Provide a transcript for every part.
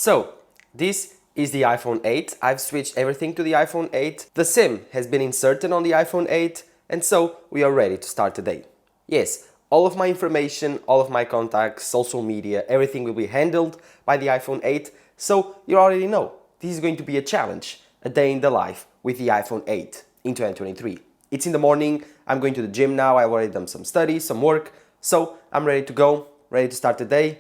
So, this is the iPhone 8. I've switched everything to the iPhone 8. The SIM has been inserted on the iPhone 8, and so we are ready to start today. Yes, all of my information, all of my contacts, social media, everything will be handled by the iPhone 8, so you already know this is going to be a challenge, a day in the life with the iPhone 8 in 2023. It's in the morning, I'm going to the gym now, I've already done some studies, some work, so I'm ready to go, ready to start the day.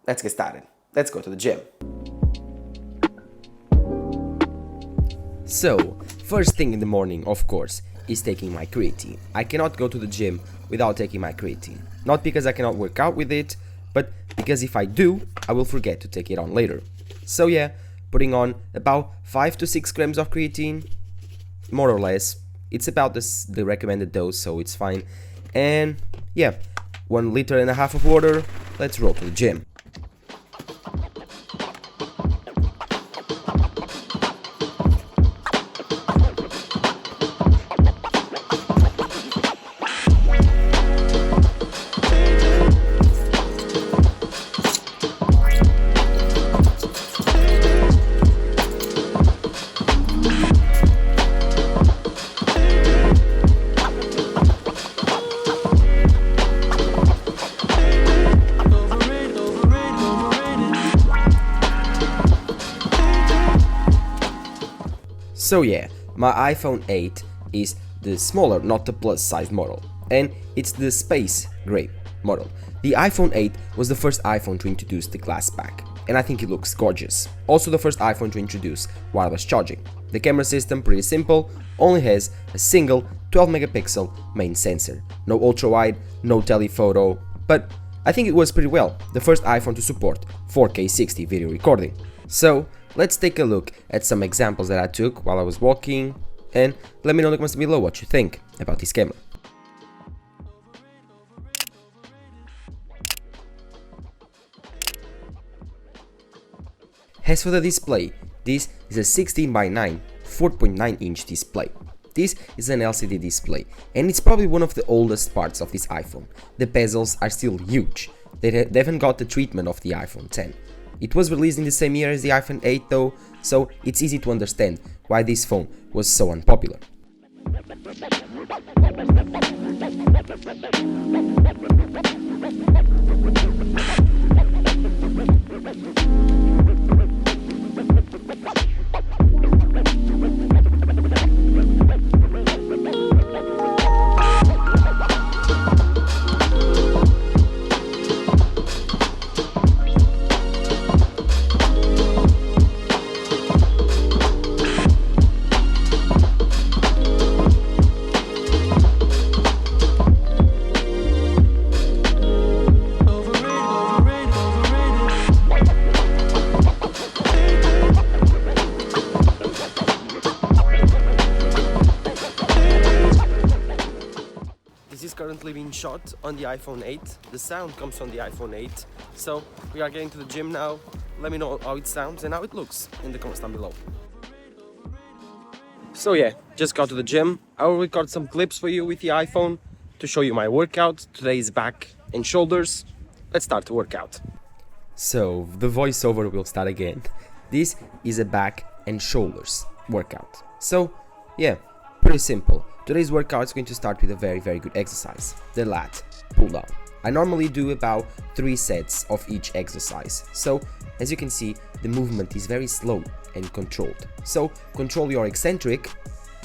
Let's get started. Let's go to the gym. So, first thing in the morning, of course, is taking my creatine. I cannot go to the gym without taking my creatine. Not because I cannot work out with it, but because if I do, I will forget to take it on later. So yeah, putting on about 5 to 6 grams of creatine, more or less. It's about the recommended dose, so it's fine. And yeah, 1.5 liters of water. Let's roll to the gym. So yeah, my iPhone 8 is the smaller, not the plus size model, and it's the space gray model. The iPhone 8 was the first iPhone to introduce the glass back, and I think it looks gorgeous. Also the first iPhone to introduce wireless charging. The camera system, pretty simple, only has a single 12 megapixel main sensor. No ultra wide, no telephoto, but I think it was pretty well, the first iPhone to support 4K 60 video recording. So let's take a look at some examples that I took while I was walking, and let me know in the comments below what you think about this camera. As for the display, this is a 16:9 4.9 inch display. This is an LCD display, and it's probably one of the oldest parts of this iPhone. The bezels are still huge. They haven't got the treatment of the iPhone 10. It was released in the same year as the iPhone 8 though, so it's easy to understand why this phone was so unpopular. This is currently being shot on the iPhone 8. The sound comes from the iPhone 8. So we are getting to the gym now. Let me know how it sounds and how it looks in the comments down below. So yeah, just got to the gym. I will record some clips for you with the iPhone to show you my workout. Today is back and shoulders. Let's start the workout. So the voiceover will start again. This is a back and shoulders workout. So yeah, pretty simple. Today's workout is going to start with a very good exercise, the lat pull down. I normally do about 3 sets of each exercise. So as you can see, the movement is very slow and controlled. So control your eccentric,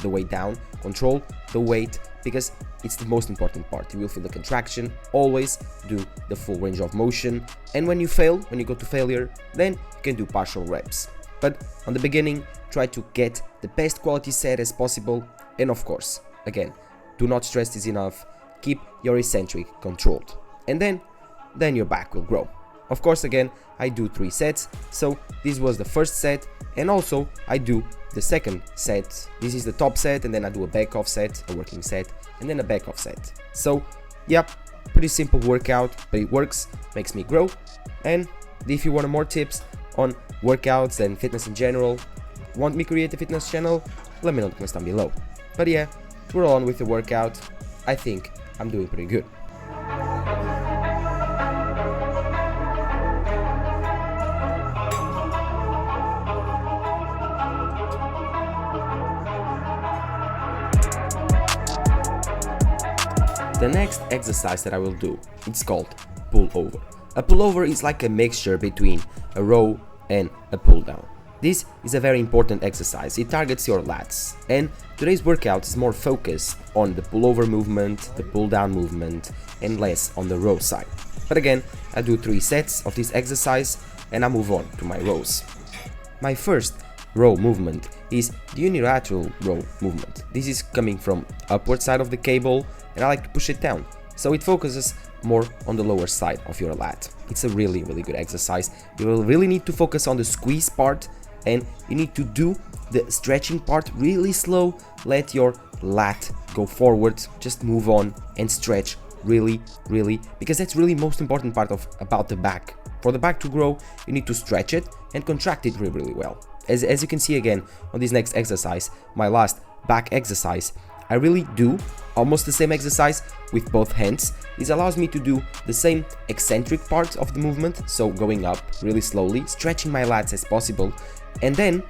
the weight down, control the weight, because it's the most important part. You will feel the contraction. Always do the full range of motion, and when you fail, when you go to failure, then you can do partial reps. But on the beginning, try to get the best quality set as possible, and of course, again, do not stress this enough, keep your eccentric controlled, and then your back will grow. Of course, again, I do 3 sets, so this was the first set, and also I do the second set. This is the top set, and then I do a back off set, a working set, and then a back off set. So yeah, pretty simple workout, but it works, makes me grow. And if you want more tips on workouts and fitness in general, want me to create a fitness channel, let me know in the comments down below. But yeah, we're on with the workout. I think I'm doing pretty good. The next exercise that I will do, it's called pullover. A pullover is like a mixture between a row and a pull down. This is a very important exercise. It targets your lats, and today's workout is more focused on the pullover movement, the pull down movement, and less on the row side. But again, I do 3 sets of this exercise and I move on to my rows. My first row movement is the unilateral row movement. This is coming from upward side of the cable and I like to push it down, so it focuses more on the lower side of your lat. It's a really good exercise. You will really need to focus on the squeeze part and you need to do the stretching part really slow. Let your lat go forward, just move on and stretch really, because that's really most important part about the back. For the back to grow, you need to stretch it and contract it really well. As you can see again on this next exercise, my last back exercise, I really do almost the same exercise with both hands. This allows me to do the same eccentric part of the movement, so going up really slowly, stretching my lats as possible, and then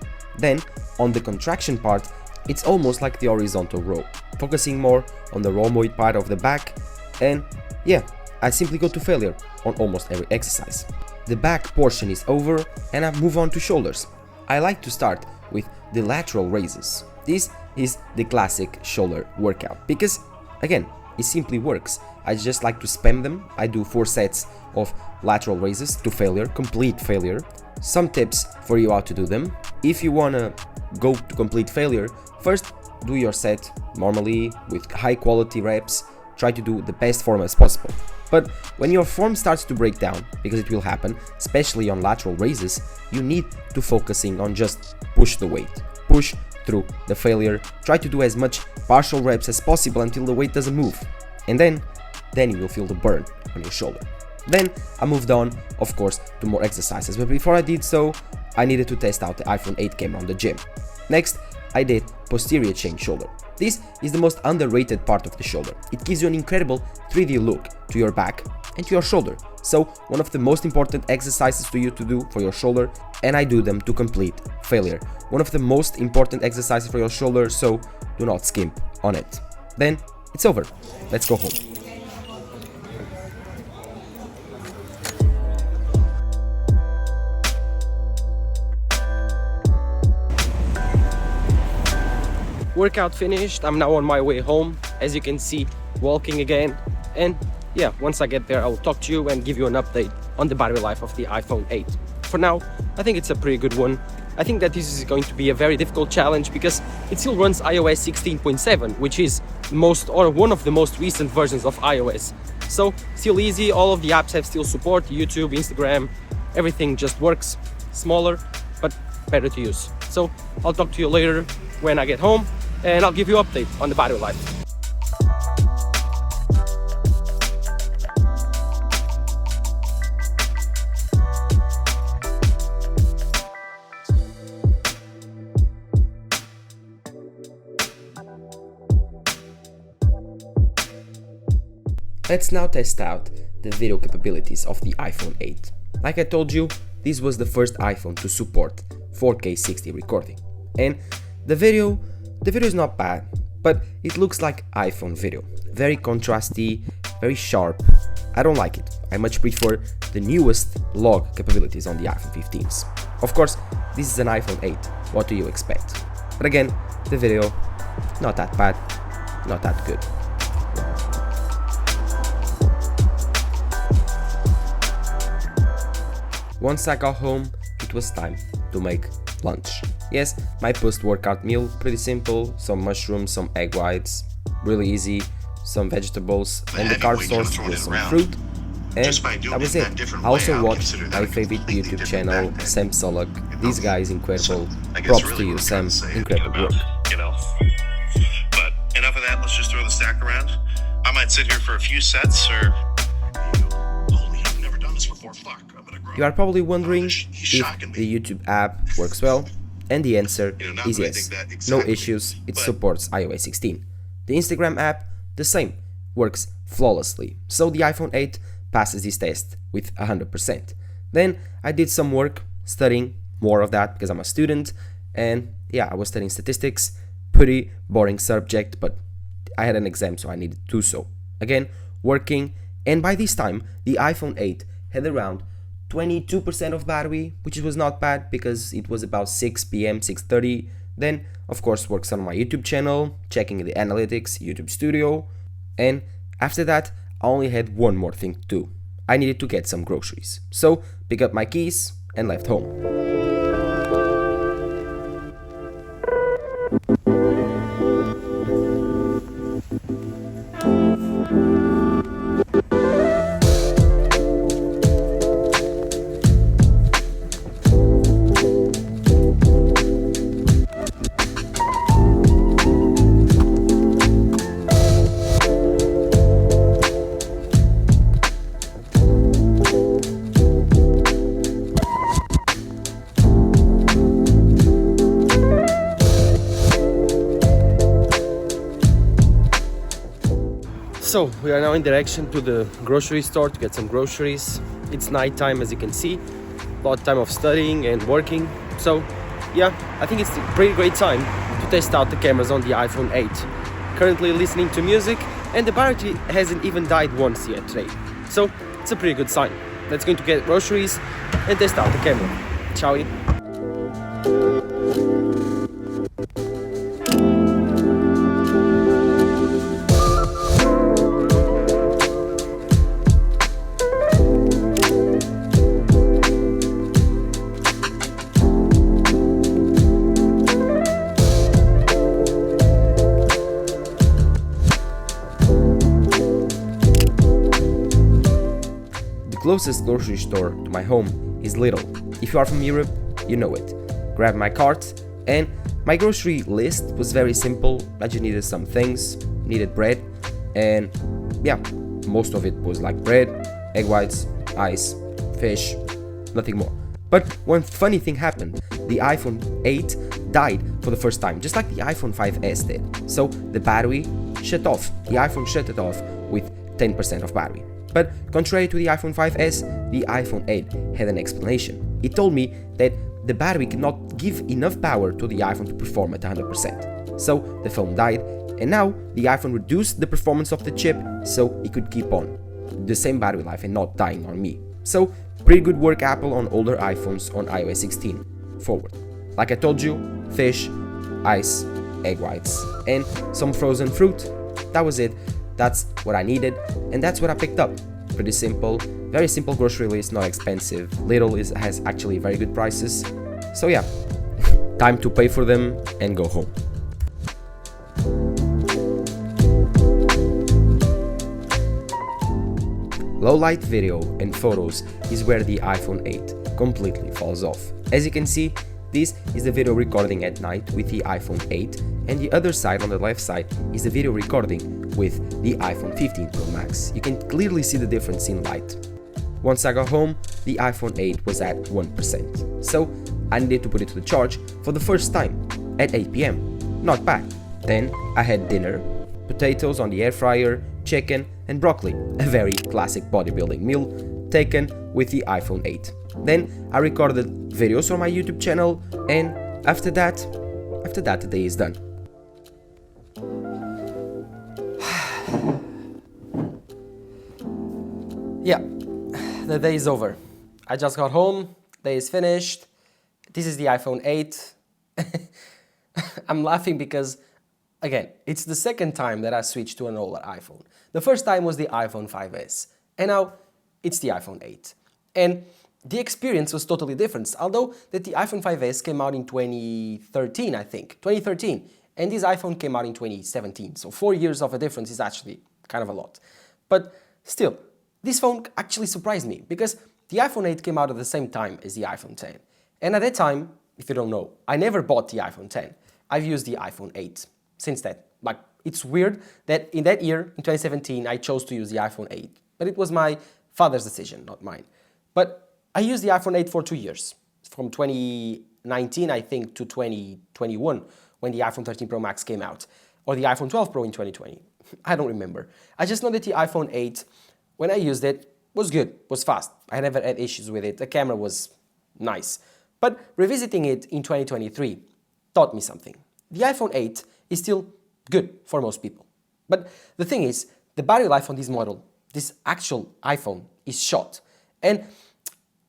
on the contraction part, it's almost like the horizontal row, focusing more on the rhomboi part of the back, and yeah, I simply go to failure on almost every exercise. The back portion is over and I move on to shoulders. I like to start with the lateral raises. This is the classic shoulder workout because, again, it simply works. I just like to spam them. I do 4 sets of lateral raises to failure, complete failure. Some tips for you how to do them. If you wanna go to complete failure, first do your set normally with high quality reps. Try to do the best form as possible. But when your form starts to break down, because it will happen, especially on lateral raises, you need to focusing on just push the weight. Push through the failure. Try to do as much partial reps as possible until the weight doesn't move. And then you will feel the burn on your shoulder. Then I moved on, of course, to more exercises. But before I did so, I needed to test out the iPhone 8 camera on the gym. Next, I did posterior chain shoulder. This is the most underrated part of the shoulder. It gives you an incredible 3D look to your back and to your shoulder. So one of the most important exercises to you to do for your shoulder, and I do them to complete failure. One of the most important exercises for your shoulder, so do not skimp on it. Then it's over. Let's go home. Workout finished. I'm now on my way home, as you can see, walking again. And yeah, once I get there, I will talk to you and give you an update on the battery life of the iPhone 8. For now, I think it's a pretty good one. I think that this is going to be a very difficult challenge because it still runs iOS 16.7, which is one of the most recent versions of iOS. So still easy, all of the apps have still support, YouTube, Instagram, everything just works. Smaller, but better to use. So I'll talk to you later when I get home and I'll give you an update on the battery life. Let's now test out the video capabilities of the iPhone 8. Like I told you, this was the first iPhone to support 4K 60 recording. And the video is not bad, but it looks like iPhone video. Very contrasty, very sharp. I don't like it. I much prefer the newest log capabilities on the iPhone 15s. Of course, this is an iPhone 8. What do you expect? But again, the video, not that bad, not that good. Once I got home, it was time to make lunch. Yes, my post-workout meal, pretty simple, some mushrooms, some egg whites, really easy, some vegetables, and the carb source was some fruit, and that was it. I also watched my favorite YouTube channel, Sam Sullock. This guy is incredible. Props to you, Sam. Incredible work. You know, but enough of that. Let's just throw the stack around. I might sit here for a few sets, or holy, I've never done this before. Fuck, I'm gonna grow. You are probably wondering if the YouTube app works well, and the answer is yes. No issues, it supports iOS 16. The Instagram app, the same, works flawlessly, so the iPhone 8 passes this test with 100%. Then I did some work studying more of that because I'm a student, and yeah, I was studying statistics, pretty boring subject, but I had an exam so I needed to do so. again working, and by this time the iPhone 8 had around 22% of battery, which was not bad because it was about 6 p.m., 6:30. Then, of course, works on my YouTube channel, checking the analytics, YouTube Studio, and after that, I only had one more thing to do. I needed to get some groceries. So, pick up my keys and left home. So we are now in direction to the grocery store to get some groceries. It's night time, as you can see. A lot of time of studying and working. So yeah, I think it's a pretty great time to test out the cameras on the iPhone 8. Currently listening to music, and the battery hasn't even died once yet today. So it's a pretty good sign. Let's go to get groceries and test out the camera. Shall we? Closest grocery store to my home is Lidl. If you are from Europe, you know it. Grab my cart, and my grocery list was very simple. I just needed some things, needed bread, and yeah, most of it was like bread, egg whites, ice, fish, nothing more. But one funny thing happened. The iPhone 8 died for the first time, just like the iPhone 5s did. So the battery shut off. The iPhone shut it off with 10% of battery. But contrary to the iPhone 5s, the iPhone 8 had an explanation. It told me that the battery cannot give enough power to the iPhone to perform at 100%. So the phone died, and now the iPhone reduced the performance of the chip so it could keep on the same battery life and not dying on me. So pretty good work, Apple, on older iPhones on iOS 16 forward. Like I told you, fish, ice, egg whites, and some frozen fruit. That was it. That's what I needed, and that's what I picked up. Pretty simple, very simple grocery list, not expensive. Lidl has actually very good prices. So yeah, time to pay for them and go home. Low light video and photos is where the iPhone 8 completely falls off. As you can see, this is the video recording at night with the iPhone 8, and the other side on the left side is the video recording with the iPhone 15 Pro Max. You can clearly see the difference in light. Once I got home, the iPhone 8 was at 1%. So I needed to put it to the charge for the first time at 8 p.m. Not bad. Then I had dinner, potatoes on the air fryer, chicken and broccoli, a very classic bodybuilding meal taken with the iPhone 8. Then I recorded videos on my YouTube channel, and after that the day is done. Yeah, the day is over. I just got home, day is finished. This is the iPhone 8. I'm laughing because, again, it's the second time that I switched to an older iPhone. The first time was the iPhone 5s, and now it's the iPhone 8. And the experience was totally different, although that the iPhone 5s came out in 2013, I think, 2013, and this iPhone came out in 2017, so 4 years of a difference is actually kind of a lot. But still, this phone actually surprised me, because the iPhone 8 came out at the same time as the iPhone 10. And at that time, if you don't know, I never bought the iPhone 10. I've used the iPhone 8 since then. Like, it's weird that in that year, in 2017, I chose to use the iPhone 8. But it was my father's decision, not mine. But I used the iPhone 8 for 2 years, from 2019, I think, to 2021, when the iPhone 13 Pro Max came out, or the iPhone 12 Pro in 2020. I don't remember. I just know that the iPhone 8, when I used it, was good, was fast. I never had issues with it. The camera was nice. But revisiting it in 2023 taught me something. The iPhone 8 is still good for most people. But the thing is the battery life on this model, this actual iPhone, is short. And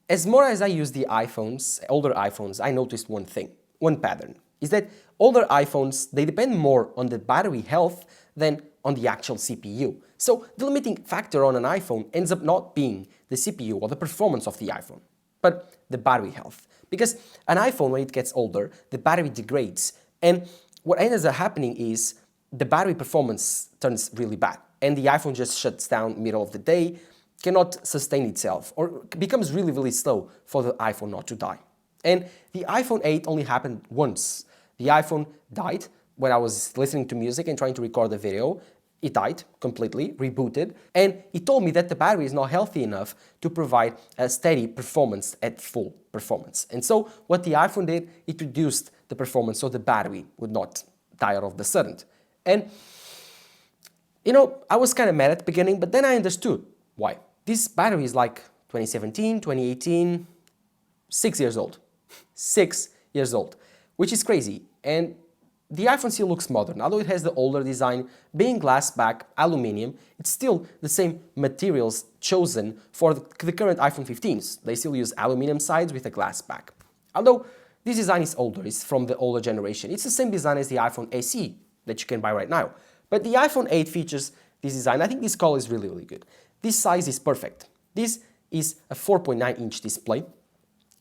as more as I use the iPhones, older iPhones, I noticed one thing, one pattern, is that older iPhones, they depend more on the battery health than on the actual CPU. So the limiting factor on an iPhone ends up not being the CPU or the performance of the iPhone, but the battery health. Because an iPhone, when it gets older, the battery degrades. And what ends up happening is the battery performance turns really bad. And the iPhone just shuts down middle of the day, cannot sustain itself, or becomes really, really slow for the iPhone not to die. And the iPhone 8 only happened once. The iPhone died when I was listening to music and trying to record a video. It died completely, rebooted, and it told me that the battery is not healthy enough to provide a steady performance at full performance. And so what the iPhone did, it reduced the performance so the battery would not die all of the sudden. And you know, I was kind of mad at the beginning, but then I understood why. This battery is like 2017, 2018, 6 years old. 6 years old, which is crazy. And the iPhone still looks modern, although it has the older design, being glass back, aluminum, it's still the same materials chosen for the current iPhone 15s. They still use aluminum sides with a glass back. Although this design is older, it's from the older generation. It's the same design as the iPhone SE that you can buy right now. But the iPhone 8 features this design. I think this color is really, really good. This size is perfect. This is a 4.9-inch display.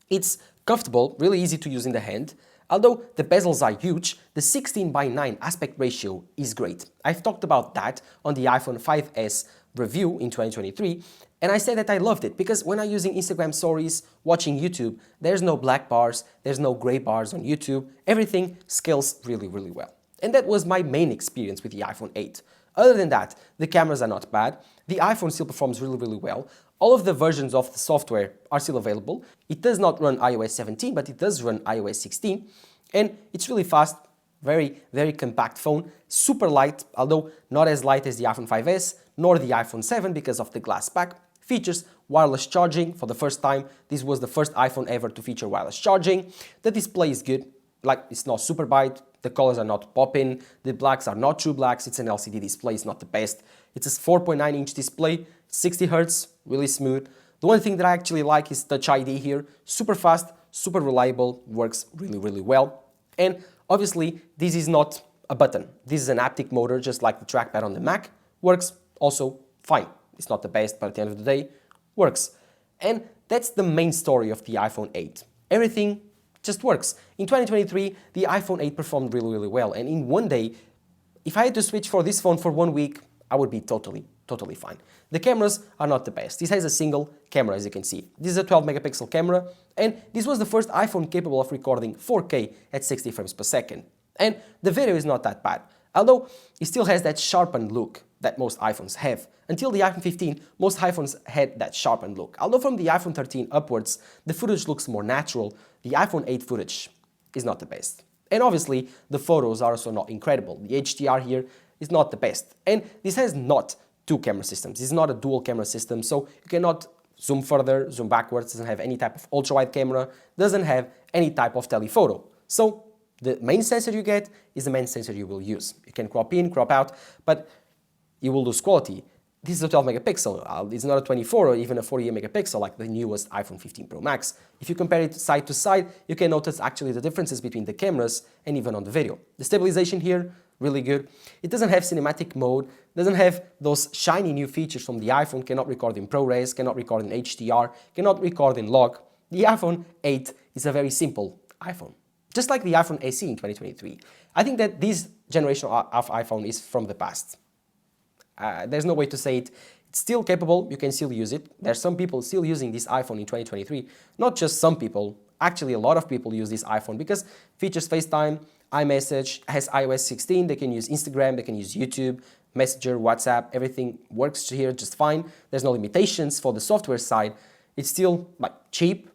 It's comfortable, really easy to use in the hand. Although the bezels are huge, the 16:9 aspect ratio is great. I've talked about that on the iPhone 5S review in 2023, and I said that I loved it because when I'm using Instagram stories, watching YouTube, there's no black bars, there's no gray bars on YouTube, everything scales really, really well. And that was my main experience with the iPhone 8. Other than that, the cameras are not bad, the iPhone still performs really, really well. All of the versions of the software are still available. It does not run iOS 17, but it does run iOS 16. And it's really fast, very, very compact phone, super light, although not as light as the iPhone 5S, nor the iPhone 7 because of the glass back. Features wireless charging for the first time. This was the first iPhone ever to feature wireless charging. The display is good, like it's not super bright, the colors are not popping, the blacks are not true blacks, it's an LCD display, it's not the best. It's a 4.9-inch display, 60 Hz, really smooth. The one thing that I actually like is Touch ID here, super fast, super reliable, works really, really well. And obviously, this is not a button. This is an haptic motor, just like the trackpad on the Mac. Works also fine. It's not the best, but at the end of the day, works. And that's the main story of the iPhone 8. Everything just works. In 2023, the iPhone 8 performed really, really well. And in one day, if I had to switch for this phone for 1 week, I would be totally fine. The cameras are not the best. This has a single camera, as you can see. This is a 12 megapixel camera, and this was the first iPhone capable of recording 4K at 60 frames per second. And the video is not that bad, although it still has that sharpened look that most iPhones have. Until the iPhone 15, most iPhones had that sharpened look. Although from the iPhone 13 upwards, the footage looks more natural, the iPhone 8 footage is not the best. And obviously, the photos are also not incredible. The HDR here is not the best. And this has not two camera systems. This is not a dual camera system, so you cannot zoom further, zoom backwards, doesn't have any type of ultra-wide camera, doesn't have any type of telephoto. So the main sensor you get is the main sensor you will use. You can crop in, crop out, but you will lose quality. This is a 12 megapixel, it's not a 24 or even a 48 megapixel like the newest iPhone 15 Pro Max. If you compare it side to side, you can notice actually the differences between the cameras and even on the video. The stabilization here, really good. It doesn't have cinematic mode, doesn't have those shiny new features from the iPhone, cannot record in ProRes, cannot record in HDR, cannot record in log. The iPhone 8 is a very simple iPhone, just like the iPhone SE in 2023. I think that this generation of iPhone is from the past. There's no way to say it. It's still capable, you can still use it. There's some people still using this iPhone in 2023. Not just some people, actually a lot of people use this iPhone because features FaceTime, iMessage, has iOS 16, they can use Instagram, they can use YouTube, Messenger, WhatsApp, everything works here just fine. There's no limitations for the software side. It's still like cheap.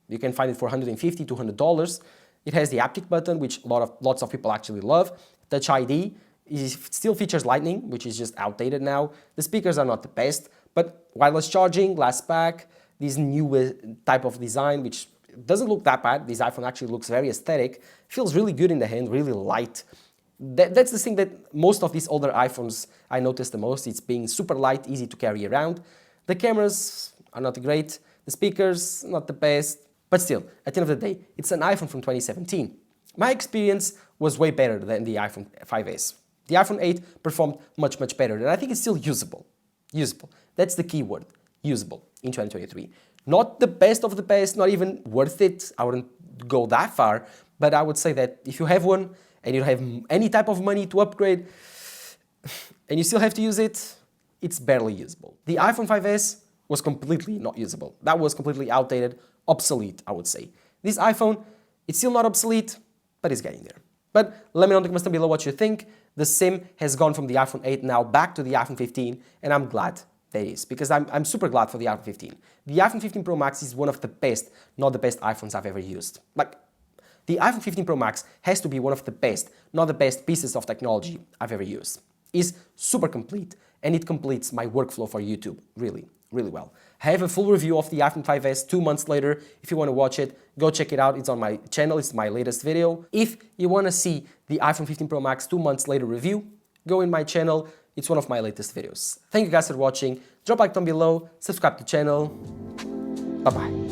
You can find it for $150, $200. It has the haptic button, which lots of people actually love. Touch ID. It still features Lightning, which is just outdated now. The speakers are not the best, but wireless charging, glass back, this new type of design, which doesn't look that bad. This iPhone actually looks very aesthetic, feels really good in the hand, really light. That's the thing that most of these older iPhones I noticed the most. It's being super light, easy to carry around. The cameras are not great. The speakers, not the best. But still, at the end of the day, it's an iPhone from 2017. My experience was way better than the iPhone 5S. The iPhone 8 performed much better, and I think it's still usable. Usable. That's the key word. Usable in 2023. Not the best of the best, not even worth it. I wouldn't go that far, but I would say that if you have one and you don't have any type of money to upgrade and you still have to use it, it's barely usable. The iPhone 5S was completely not usable. That was completely outdated, obsolete, I would say. This iPhone, it's still not obsolete, but it's getting there. But let me know in the comments down below what you think. The SIM has gone from the iPhone 8 now back to the iPhone 15, and I'm glad that is, because I'm super glad for the iPhone 15. The iPhone 15 Pro Max is one of the best, not the best iPhones I've ever used. Like, the iPhone 15 Pro Max has to be one of the best, not the best pieces of technology I've ever used. It's super complete, and it completes my workflow for YouTube really well. I have a full review of the iPhone 5S 2 months later. If you want to watch it, go check it out. It's on my channel. It's my latest video. If you want to see the iPhone 15 Pro Max 2 months later review, go in my channel. It's one of my latest videos. Thank you guys for watching. Drop a like down below, subscribe to the channel. Bye-bye.